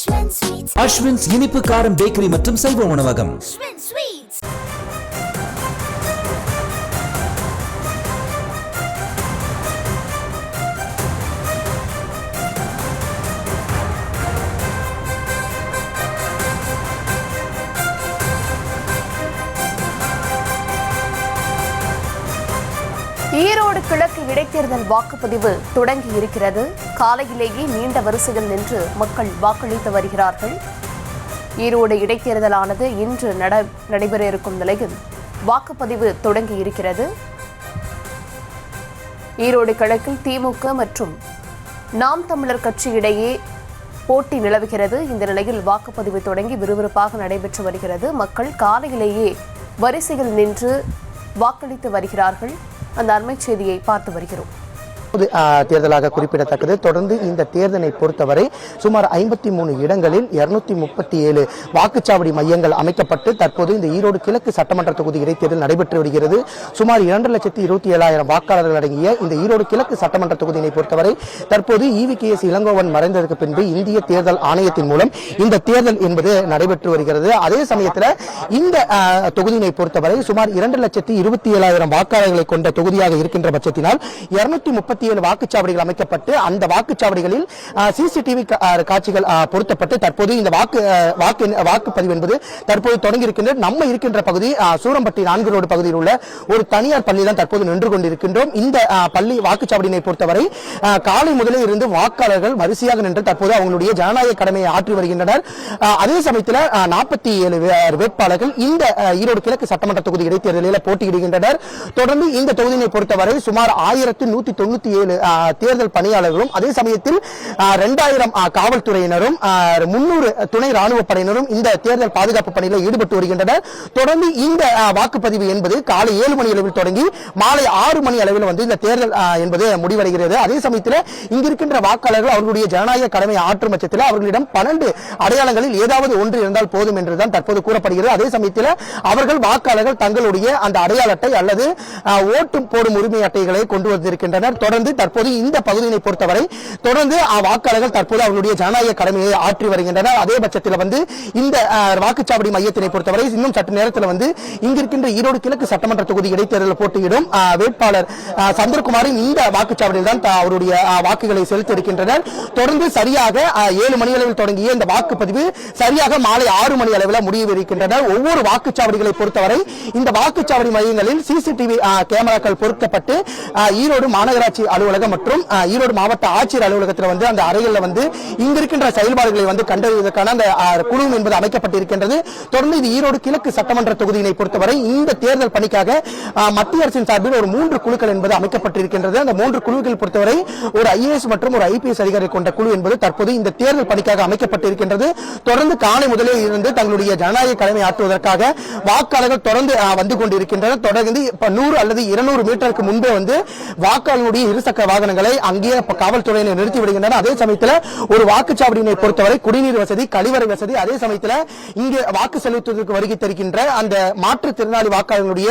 அஸ்வின்ஸ் இனிப்பு காரம் பேக்கரி மற்றும் சைவ உணவகம். ஈரோடு கிழக்கு இடைத்தேர்தல் வாக்குப்பதிவு தொடங்கி இருக்கிறது. காலையிலேயே நீண்ட வரிசையில் நின்று மக்கள் வாக்களித்து வருகிறார்கள். ஈரோடு இடைத்தேர்தலானது இன்று நடைபெற இருக்கும் நிலையில் வாக்குப்பதிவு தொடங்கி இருக்கிறது. ஈரோடு கிழக்கில் திமுக மற்றும் நாம் தமிழர் கட்சி இடையே போட்டி நிலவுகிறது. இந்த நிலையில் வாக்குப்பதிவு தொடங்கி விறுவிறுப்பாக நடைபெற்று வருகிறது. மக்கள் காலையிலேயே வரிசையில் நின்று வாக்களித்து வருகிறார்கள். அந்த அண்மை செய்தியை பார்த்து வருகிறோம். தேர்தலாக குறிப்பிடத்தக்கது. தொடர்ந்து இந்த தேர்தலை பொறுத்தவரை சுமார் 53 இடங்களில் 237 வாக்குச்சாவடி மையங்கள் அமைக்கப்பட்டு தற்போது இந்த ஈரோடு கிழக்கு சட்டமன்ற தொகுதி இடைத்தேர்தல் நடைபெற்று வருகிறது. சுமார் 2,27,000 வாக்காளர்கள் அடங்கிய இந்த ஈரோடு கிழக்கு சட்டமன்ற தொகுதியை பொறுத்தவரை தற்போது EVKS இளங்கோவன் மறைந்ததற்கு பின்பு இந்திய தேர்தல் ஆணையத்தின் மூலம் இந்த தேர்தல் என்பது நடைபெற்று வருகிறது. அதே சமயத்தில் இந்த தொகுதியை பொறுத்தவரை சுமார் 2,27,000 வாக்காளர்களை கொண்ட தொகுதியாக இருக்கின்ற பட்சத்தினால் 237 வாக்குச்சாவடிகள் அமைக்கப்பட்டு அந்த வாக்குச்சாவடிகளில் சிசிடிவி காட்சிகள் பொருத்தப்பட்டு தற்போது இந்த வாக்குப்பதிவு என்பது தற்போது தொடங்கி இருக்கின்றது. நம்ம இருக்கின்ற பகுதி சூரம்பட்டி 4 ரோடு பகுதியில் உள்ள ஒரு தனியார் பள்ளி தான் தற்போது நின்று கொண்டிருக்கின்றோம். இந்த பள்ளி வாக்குச்சாவடியை பொறுத்தவரை காலை முதலே இருந்து வாக்காளர்கள் வரிசையாக நின்று தற்போது அவங்களுடைய ஜனநாயக கடமையை ஆற்றி வருகின்றனர். அதே சமயத்தில் 47 வேட்பாளர்கள் இந்த ஈரோடு கிழக்கு சட்டமன்ற தொகுதி இடைத்தேர்தலில் போட்டியிடுகின்றனர். தொடர்ந்து இந்த தொகுதியை பொறுத்தவரை சுமார் 1197 தேர்தல் பணியாளர்களும் அதே சமயத்தில் 2000 காவல்துறையினரும் 300 துணை ராணுவ படையினரும் இந்த தேர்தல் பாதுகாப்பு பணியில் ஈடுபட்டு வருகின்றனர். தொடர்ந்து இந்த வாக்குப்பதிவு என்பது காலை 7 மணி அளவில் தொடங்கி மாலை 6 மணி அளவில் வந்து இந்த தேர்தல் என்பது முடிவடைகிறது. அதே சமயத்தில் இங்கிருக்கின்ற வாக்காளர்கள் அவர்களுடைய ஜனநாயக கடமை ஆற்றும் பட்சத்தில் அவர்களிடம் 12 அடையாளங்களில் ஏதாவது ஒன்று இருந்தால் போதும் என்றுதான் தற்போது கூறப்படுகிறது. அதே சமயத்தில் அவர்கள் வாக்காளர்கள் தங்களுடைய அந்த அடையாள அட்டை அல்லது ஓட்டு போடும் உரிமை அட்டைகளை கொண்டு வந்திருக்கின்றனர். தொடர்ந்து தற்போது இந்த பகுதியை பொறுத்தவரை தொடர்ந்து வாக்காளர்கள் தற்போது அவர்களுடைய ஜனநாயக கடமையை ஆற்றி வருகின்றனர். அதே பட்சத்தில் வந்து இந்த வாக்குச்சாவடி மையத்தினை பொறுத்தவரை இன்னும் சற்று நேரத்தில் வந்து இங்கிருக்கின்ற ஈரோடு கிழக்கு சட்டமன்ற தொகுதி இடைத்தேர்தலில் போட்டியிடும் வேட்பாளர் சந்திரகுமாரின் இந்த வாக்குச்சாவடியில் தான் அவருடைய வாக்குகளை செலுத்த இருக்கின்றனர். தொடர்ந்து சரியாக 7 மணி அளவில் தொடங்கிய இந்த வாக்குப்பதிவு சரியாக மாலை 6 மணி அளவில் முடிவிருக்கின்றனர். ஒவ்வொரு வாக்குச்சாவடிகளை பொறுத்தவரை இந்த வாக்குச்சாவடி மையங்களில் சிசிடிவி கேமராக்கள் பொருத்தப்பட்டு ஈரோடு மாநகராட்சி அலுவலகம் மற்றும் ஈரோடு மாவட்ட ஆட்சியர் அலுவலகத்தில் வந்து அந்த அறைகளில் வந்து இங்க இருக்கின்ற செயல்பாடுகளை வந்து கண்டறிவதற்கான அந்த குழு என்பது அமைக்கப்பட்டிருக்கின்றது. தொடர்ந்து இது ஈரோடு கிழக்கு சட்டமன்ற தொகுதியை பொறுத்தவரை இந்த தேர்தல் பணிக்காக மத்திய அரசின் சார்பில் ஒரு 3 குழுக்கள் என்பது அமைக்கப்பட்டிருக்கின்றது. அந்த 3 குழுக்கள் பொறுத்தவரை ஒரு IAS மற்றும் ஒரு IPS அதிகாரி கொண்ட குழு என்பது தற்போது இந்த தேர்தல் பணிக்காக அமைக்கப்பட்டிருக்கின்றது. தொடர்ந்து காலை முதலே இருந்து தங்களுடைய ஜனநாயக கடமை ஆற்றுவதற்காக வாக்காளர்கள் தொடர்ந்து வந்து கொண்டிருக்கின்றனர். தொடர்ந்து 100 அல்லது 200 மீட்டருக்கு முன்பே வந்து வாக்காளர்களுடைய இருசக்கர வாகனங்களை அங்கேயே காவல்துறையினர் நிறுத்தி விடுகின்றனர். அதே சமயத்தில் ஒரு வாக்குச்சாவடியினை பொறுத்தவரை குடிநீர் வசதி, கழிவறை வசதி, அதே சமயத்தில் இங்கு வாக்கு செலுத்துவதற்கு வருகை தருகின்ற அந்த மாற்றுத்திறனாளி வாக்காளர்களுடைய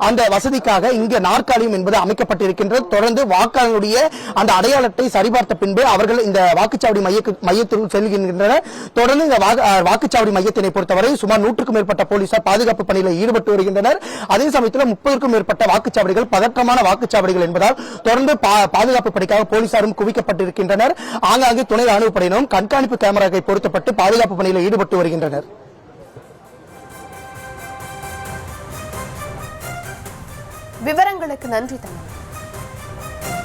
அந்த வசதிக்காக இங்கு நாற்காலியும் என்பது அமைக்கப்பட்டிருக்கின்றது. தொடர்ந்து வாக்காளர்களுடைய அந்த அடையாள அட்டை சரிபார்த்த பின்பு அவர்கள் இந்த வாக்குச்சாவடி மையத்திற்குள் செல்கின்றனர். தொடர்ந்து இந்த வாக்குச்சாவடி மையத்தினை பொறுத்தவரை சுமார் 100க்கும் மேற்பட்ட போலீசார் பாதுகாப்பு பணியில் ஈடுபட்டு வருகின்றனர். அதே சமயத்தில் 30க்கும் மேற்பட்ட வாக்குச்சாவடிகள் பதற்றமான வாக்குச்சாவடிகள் என்பதால் தொடர்ந்து பாதுகாப்பு பணிக்காக போலீசாரும் குவிக்கப்பட்டிருக்கின்றனர். ஆங்காங்கே துணை ராணுவ படையினரும் கண்காணிப்பு கேமராக்களை பொருத்தப்பட்டு பாதுகாப்பு பணியில் ஈடுபட்டு வருகின்றனர். விவரங்களுக்கு நன்றி.